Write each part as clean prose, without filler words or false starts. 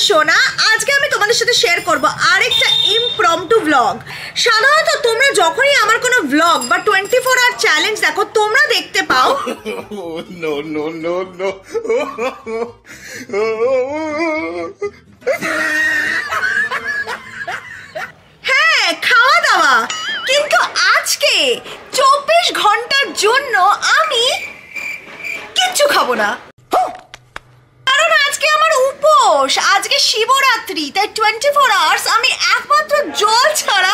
সোনা, আজকে আমি তোমাদের সাথে শেয়ার করব আরেকটা ইমপ্রম্পটু ব্লগ। সাধারণত তোমরা যখনই আমার কোনো ব্লগ বা 24 আওয়ার চ্যালেঞ্জ দেখো, তোমরা দেখতে পাও নো নো নো নো হ্যাঁ, খাওয়া দাওয়া। কিন্তু আজকে 24 ঘন্টার জন্য আমি কিচ্ছু খাবো না, কারণ আজকে আমার উপোস। আজকে শিবরাত্রি, তাই 24 আওয়ার্স আমি একমাত্র জল ছাড়া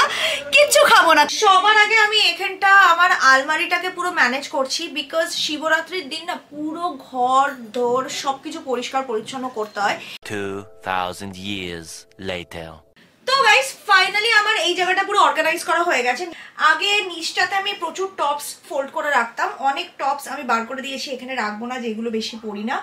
কিচ্ছু খাবো না। সবার আগে আমি এখানটা আমার আলমারিটাকে পুরো ম্যানেজ করছি, বিকজ শিবরাত্রির দিন না পুরো ঘর দোর সবকিছু পরিষ্কার পরিচ্ছন্ন করতে হয়। 2000 years later. তো গাইস, ফাইনালি আমার এই জায়গাটা পুরো অর্গানাইজ করা হয়ে গেছে। আগে নিচটাতে আমি প্রচুর টপস ফোল্ড করে রাখতাম, অনেক টপস আমি বার করে দিয়েছি, এখানে রাখবো না, যেগুলো বেশি পরি না।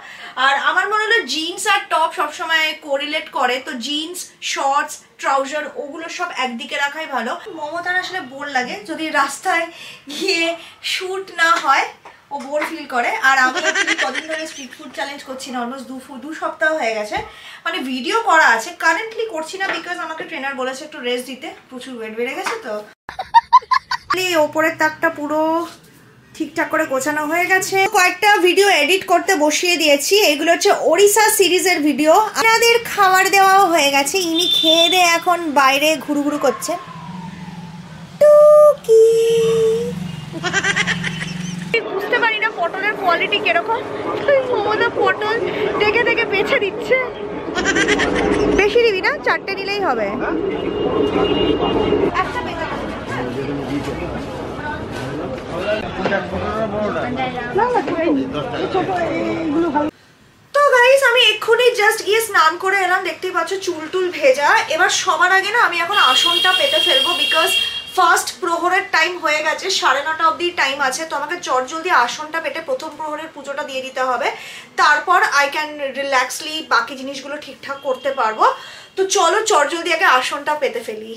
আর আমার মনে হলো জিন্স আর টপ সবসময় কোরিলেট করে, তো জিন্স, শর্টস, ট্রাউজার ওগুলো সব একদিকে রাখাই ভালো। মমতার আসলে বোর লাগে যদি রাস্তায় গিয়ে শুট না হয়, ও বোর ফিল করে। আর আমি কদিন ধরে স্ট্রিট ফুড চ্যালেঞ্জ করছি না, অলমোস্ট 2 সপ্তাহ হয়ে গেছে। মানে ভিডিও করা আছে, কারেন্টলি করছি না, বিকজ আমাকে ট্রেনার বলেছে একটু রেস্ট দিতে, প্রচুর ওয়েট বেড়ে গেছে। তো ওপরের তাকটা পুরো ঠিকঠাক করে গোছানো হয়ে গেছে। কয়েকটা ভিডিও এডিট করতে বসিয়ে দিয়েছি, এগুলো হচ্ছে ওড়িশা সিরিজের ভিডিও। আমাদের খাবার দেওয়াও হয়ে গেছে, ইনি খেয়ে দিয়ে এখন বাইরে ঘুরু ঘুরু করছে। বুঝতে পারি না পটলের কোয়ালিটি কিরকম, মমতা পটল দেখে দেখে বেছে দিচ্ছে। বেশি দিবি না, 4টে নিলেই হবে। তো গাইস, আমি এক্ষুনি জাস্ট গিয়ে স্নান করে এলাম, দেখতেই পাচ্ছ চুল টুল ভেজা। এবার সবার আগে না আমি এখন আসনটা পেতে ফেলবো, বিকজ ফার্স্ট প্রহরের টাইম হয়ে গেছে, 9:30 অবধি টাইম আছে। তো আমাকে চটজলদি আসনটা পেতে প্রথম প্রহরের পুজোটা দিয়ে দিতে হবে, তারপর আই ক্যান রিল্যাক্সলি বাকি জিনিসগুলো ঠিকঠাক করতে পারবো। তো চলো চটজলদি আগে আসনটা পেতে ফেলি।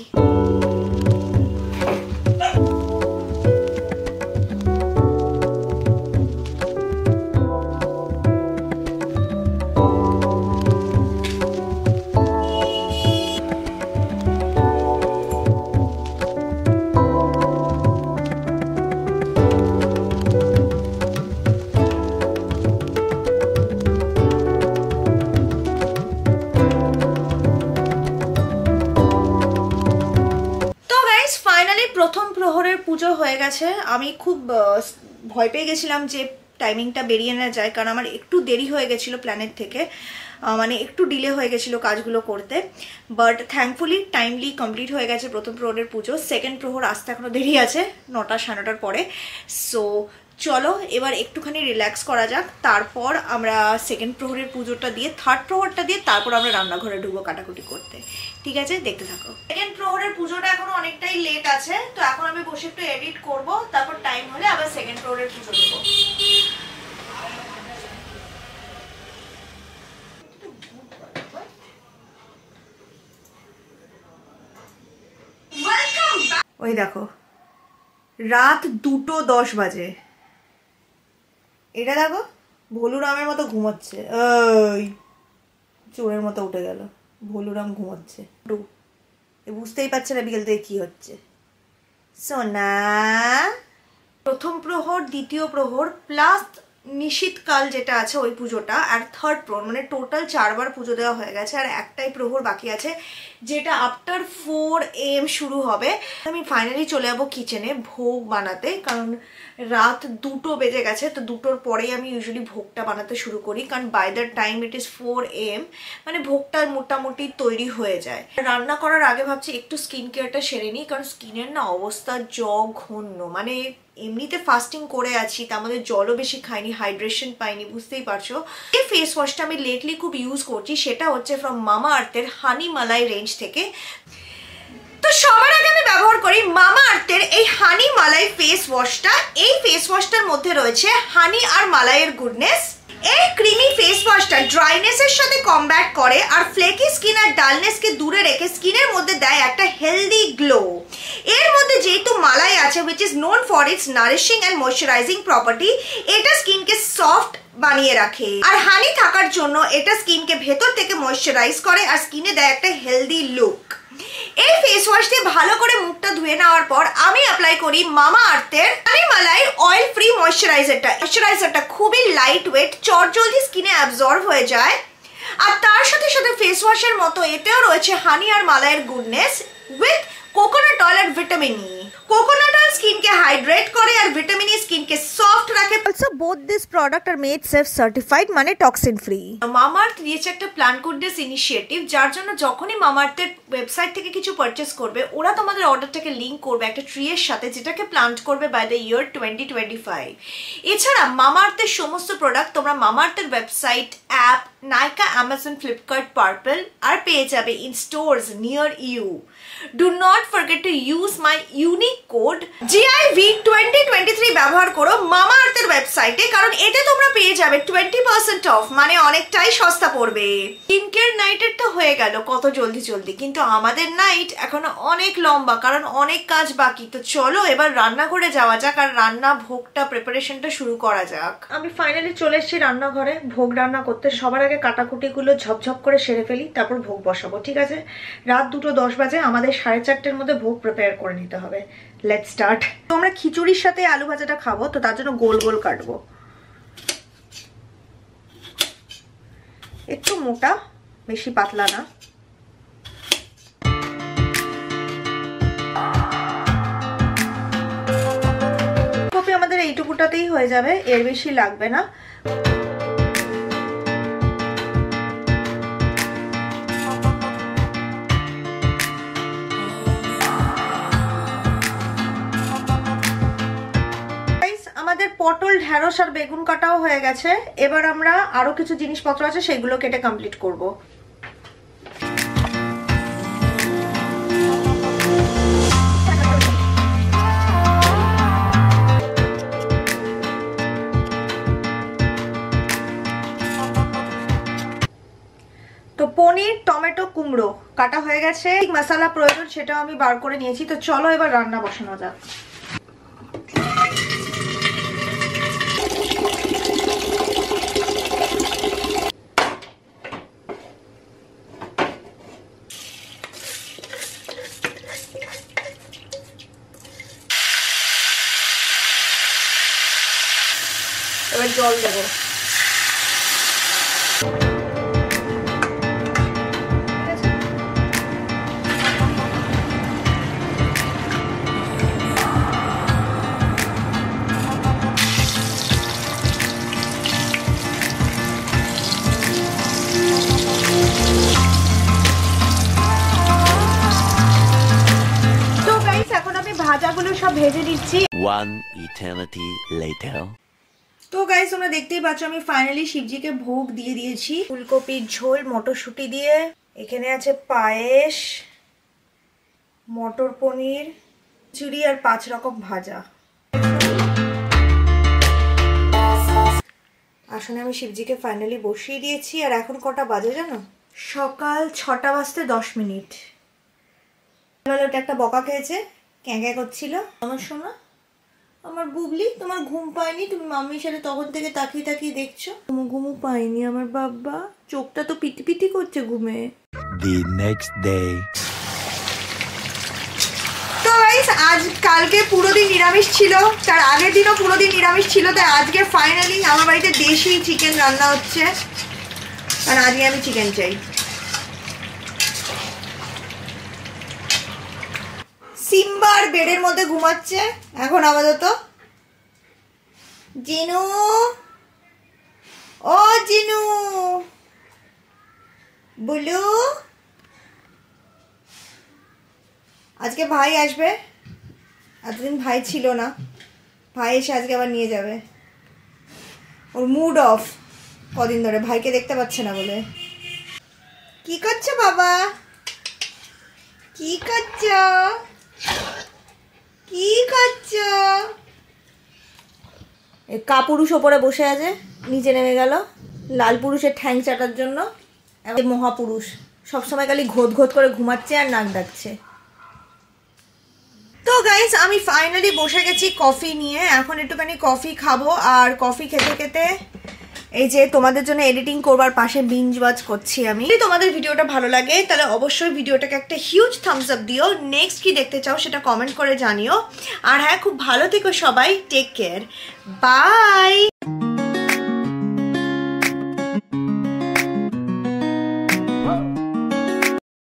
প্রথম প্রহরের পুজো হয়ে গেছে। আমি খুব ভয় পেয়ে গেছিলাম যে টাইমিংটা বেরিয়ে না যায়, কারণ আমার একটু দেরি হয়ে গেছিলো প্ল্যানের থেকে, মানে একটু ডিলে হয়ে গেছিলো কাজগুলো করতে। বাট থ্যাঙ্কফুলি টাইমলি কমপ্লিট হয়ে গেছে প্রথম প্রহরের পুজো। সেকেন্ড প্রহর আসতে এখনো দেরি আছে, 9টা 9:30 পরে। সো চলো এবার একটুখানি রিল্যাক্স করা যাক, তারপর আমরা সেকেন্ড প্রহরের পুজোটা দিয়ে থার্ড প্রহরটা দিয়ে তারপর আমরা রান্নাঘরে ঢুকবো কাটাকুটি করতে। ঠিক আছে, দেখতে থাকো। সেকেন্ড প্রহরের পুজোটা এখনো অনেকটাই লেট আছে, তো এখন আমি বসে একটু এডিট করব, তারপর টাইম হলে আবার সেকেন্ড প্রহরের পুজো দেবো। ওই দেখো, রাত 2:10 বাজে। এটা দেখো, ভোলুরামের মতো ঘুমোচ্ছে, ওই চোরের মতো উঠে গেল। ভোলুরাম ঘুমোচ্ছে, বুঝতেই পারছে না বিকেল থেকে কি হচ্ছে। সোনা, প্রথম প্রহর, দ্বিতীয় প্রহর প্লাস নিশীথকাল যেটা আছে ওই পুজোটা, আর থার্ড প্রহর, মানে টোটাল 4 বার পুজো দেওয়া হয়ে গেছে। আর একটাই প্রহর বাকি আছে, যেটা আফটার 4 AM শুরু হবে। আমি ফাইনালি চলে যাবো কিচেনে ভোগ বানাতে, কারণ রাত 2টো বেজে গেছে। তো 2টোর পরেই আমি ইউজুয়ালি ভোগটা বানাতে শুরু করি, কারণ by the time it is 4 AM মানে ভোগটা মোটামুটি তৈরি হয়ে যায়। রান্না করার আগে ভাবছি একটু স্কিন কেয়ারটা সেরে নিই, কারণ স্কিনের না অবস্থা জঘন্য। মানে এমনিতে ফাস্টিং করে আছি, তার মধ্যে জলও বেশি খাইনি, হাইড্রেশন পাইনি, বুঝতেই পারছো। এই ফেস ওয়াশটা আমি লেটলি খুব ইউজ করছি, সেটা হচ্ছে ফ্রম মামা আর্থের হানি মালাই রেঞ্জ থেকে। তো সবার আগে আমি ব্যবহার করি মামা আর্থের এই হানি মালাই ফেস ওয়াশটা। এই ফেস ওয়াশটার মধ্যে রয়েছে হানি আর মালাইয়ের গুডনেস। এই ক্রিমি ফেস ওয়াশটা ড্রাইনেসের সাথে কমব্যাট করে আর ফ্লেকি স্কিন আর ডালনেসকে দূরে রেখে স্কিনের মধ্যে দেয় একটা হেলদি গ্লো। এর মধ্যে যেহেতু মালাই আছে, which is known for its nourishing and moisturizing property, এটা স্কিনকে সফট বা বানিয়ে রাখে। আর হানি থাকার জন্য এটা স্কিনকে ভেতর থেকে ময়েশ্চারাইজ করে আর স্কিনে দেয় একটা হেলদি লুক। এই ফেস ওয়াশ দিয়ে ভালো করে মুখটা ধুয়ে নেওয়ার পর আমি অ্যাপ্লাই করি মামা আর্থের হানিমালাই অয়েল ফ্রি ময়েশ্চারাইজারটা খুবই লাইট ওয়েট, চটজলদি স্কিনে অ্যাবজর্ব হয়ে যায়। আর তার সাথে সাথে ফেস ওয়াশের মতো এতেও রয়েছে হানি আর মালাইয়ের গুডনেস উইথ কোকোনাট অয়েল আর ভিটামিন ই। কোকোনাট অয়েল স্কিনকে হাইড্রেট করে আর ভিটামিন ই স্কিনকে সফট রাখে। Also both this product are made safe certified, মানে টক্সিন ফ্রি। মামাআর্থ দিয়েছে একটা প্ল্যান্ট গুডনেস ইনিশিয়েটিভ, যার জন্য যখনই মামাআর্থের ওয়েবসাইট থেকে কিছু পারচেস করবে ওরা তোমাদের অর্ডারটাকে লিঙ্ক করবে একটা ট্রি এর সাথে, যেটাকে প্ল্যান্ট করবে বাই দ্য ইয়ার 2025। এছাড়া মামাআর্থের সমস্ত প্রোডাক্ট তোমরা মামাআর্থের website, app, Nykaa, Amazon, Flipkart, Purplle আর পেয়ে যাবে in stores near you. Do not forget to use my unique code GIV2023 ব্যবহার করো মামাআর্থের ওয়েবসাইটে, কারণ এতে তোমরা পেয়ে যাবে 20% অফ, মানে অনেকটাই সস্তা পড়বে। স্কিন কেয়ার নাইটের তো হয়ে গেল কত জলদি, কিন্তু আমাদের নাইট এখনো অনেক লম্বা, কারণ অনেক কাজ বাকি। তো চলো এবার রান্না করে যাওয়া যাক আর রান্না ভোগটা প্রিপারেশনটা শুরু করা যাক। আমি ফাইনালি চলে এসেছি রান্নাঘরে ভোগ রান্না করতে। সবার আগে কাটাকুটিগুলো ঝপঝপ করে সেরে ফেলি, তারপর ভোগ বসাবো, ঠিক আছে? রাত 2:10 বাজে, আমাদের 4:30-এর মধ্যে ভোগ প্রিপেয়ার করে নিতে হবে। Let's start. তো আমরা খিচুড়ির সাথে আলু ভাজাটা খাবো, তো তার জন্য গোল গোল কাটবো, একটু মোটা, বেশি পাতলা না। কপি আমাদের এইটুকুটাতেই হয়ে যাবে, এর বেশি লাগবে না। পটল, ঢেঁড়স আর বেগুন কাটাও হয়ে গেছে। এবার আমরা আরো কিছু জিনিসপত্র আছে সেগুলো কেটে কমপ্লিট করব। তো পনির, টমেটো, কুমড়ো কাটা হয়ে গেছে। মশলা প্রয়োজন সেটাও আমি বার করে নিয়েছি। তো চলো এবার রান্না বসানো যাক। এবার জল দেবো। ভাজাগুলো সব ভেজে নিচ্ছি। One eternity later. তো গাইস তোমরা দেখতেই পাচ্ছ আমি ফাইনালি শিবজিকে ভোগ দিয়ে দিয়েছি। ফুলকপির ঝোল মটরশুঁটি দিয়ে, এখানে আছে পায়েস, মটর পনির, খিচুড়ি আর 5 রকম ভাজা। আসলে আমি শিবজিকে ফাইনালি বসিয়ে দিয়েছি। আর এখন কটা বাজে জানো? সকাল 6টা বাজতে 10 মিনিট। ওটা একটা বকা খেয়েছে, ক্যাঁক্যা করছিল। আমার শোনা, আমার বুবলি, তোমার ঘুম পায়নি? তুমি মাম্মির সাথে তখন থেকে তাকিয়ে তাকিয়ে দেখছো। তোমার ঘুমও পায়নি আমার বাবা, চোখটা তো পিটি পিটি করছে ঘুমে। The next day. তো গাইস আজ কালকে পুরো দিন নিরামিষ ছিল, তার আগের দিনও পুরো দিন নিরামিষ ছিল, তাই আজকে ফাইনালি আমার বাড়িতে দেশি চিকেন রান্না হচ্ছে। কারণ আজকে আমি চিকেন চাই। সিম্বার বেডের মধ্যে ঘুমাচ্ছে এখন আপাতত। জিনু, ও জিনু, বুলু, আজকে ভাই আসবে। এতদিন ভাই ছিল না, ভাই এসে আজকে আবার নিয়ে যাবে। ওর মুড অফ কদিন ধরে, ভাইকে দেখতে পাচ্ছে না বলে। কি করছো বাবা? কি করছো? কি করছো? কাপুরুষ ওপরে বসে আছে, নিচে নেমে গেল লাল পুরুষের ঠ্যাং চাটার জন্য। মহাপুরুষ সবসময় খালি ঘোত ঘোত করে ঘুমাচ্ছে আর নাক ডাকছে। তো গাইস আমি ফাইনালি বসে গেছি কফি নিয়ে। এখন একটুখানি কফি খাবো, আর কফি খেতে খেতে এই যে তোমাদের জন্য এডিটিং করবার পাশে বিঞ্জ ওয়াচ করছি আমি। যদি তোমাদের ভিডিওটা ভালো লাগে তাহলে অবশ্যই ভিডিওটাকে একটা হিউজ থামস আপ দিও। নেক্সট কি দেখতে চাও সেটা কমেন্ট করে জানিও। আর হ্যাঁ, খুব ভালো থেকো সবাই, টেক কেয়ার, বাই।